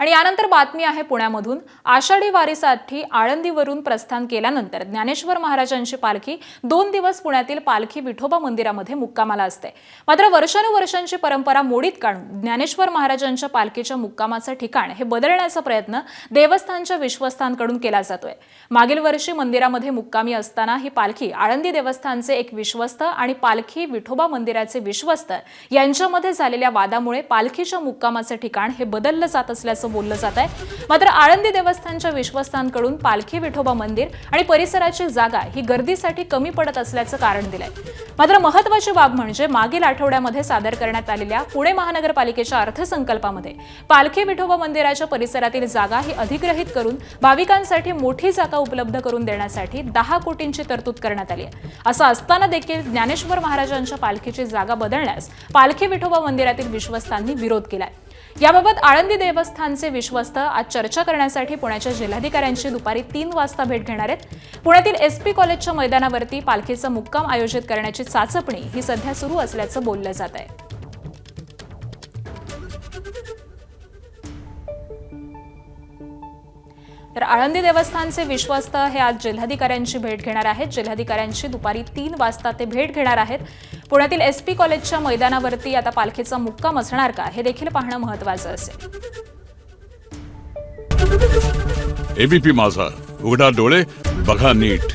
आणि यानंतर बातमी आहे पुण्यामधून। आषाढी वारीसाठी आळंदीवरून प्रस्थान केल्यानंतर ज्ञानेश्वर महाराजांची पालखी 2 दिवस पुण्यातील पालखी विठोबा मंदिरामध्ये मुक्कामाला असते। मात्र वर्षानुवर्षांची परंपरा मोडीत काढून ज्ञानेश्वर महाराजांच्या पालखीच्या मुक्कामाचे ठिकाण हे बदलण्याचा प्रयत्न देवस्थानच्या विश्वस्तांकडून केला जातोय। मागील वर्षी मंदिरामध्ये मुक्कामी असताना ही पालखी आळंदी देवस्थानचे एक विश्वस्त आणि पालखी विठोबा मंदिराचे विश्वस्त यांच्यामध्ये झालेल्या वादामुळे पालखीच्या मुक्कामाचे ठिकाण हे बदललं जात असल्याचं बोललं जात आहे। मात्र आळंदी देवस्थानच्या विश्वस्तांकडून पालखी विठोबा मंदिर आणि परिसराची जागा ही गर्दीसाठी कमी पडत असल्याचं कारण दिलंय। मात्र महत्त्वाची बाब म्हणजे मागील आठवड्यामध्ये सादर करण्यात आलेल्या पुणे महानगरपालिकेच्या अर्थसंकल्पामध्ये पालखी विठोबा मंदिराच्या परिसरातील जागा ही अधिग्रहित करून भाविकांसाठी मोठी जागा उपलब्ध करून देण्यासाठी 10 कोटींची तरतूद करण्यात आली आहे। असं असताना देखील ज्ञानेश्वर महाराजांच्या पालखीची जागा बदलण्यास पालखी विठोबा मंदिरातील विश्वस्तांनी विरोध केलाय। याबाबत आळंदी देवस्थानचे विश्वस्त आज चर्चा करण्यासाठी पुण्याच्या जिल्हाधिकाऱ्यांची दुपारी 3 वाजता भेट घेणार आहेत। पुण्यातील SP कॉलेजच्या मैदानावरती पालखीचा मुक्काम आयोजित करण्याची चाचपणी ही सध्या सुरू असल्याचं बोललं जात आहे। तर आळंदी देवस्थानचे विश्वस्त हे आज जिल्हाधिकाऱ्यांची भेट घेणार आहेत। जिल्हाधिकाऱ्यांची दुपारी 3 वाजता ते भेट घेणार आहेत। पुण्यातील SP कॉलेजच्या मैदानावरती आता पालखीचा मुक्काम असणार का हे देखील पाहणं महत्त्वाचं असेल। ABP माझा, उघडा डोळे बघा नीट।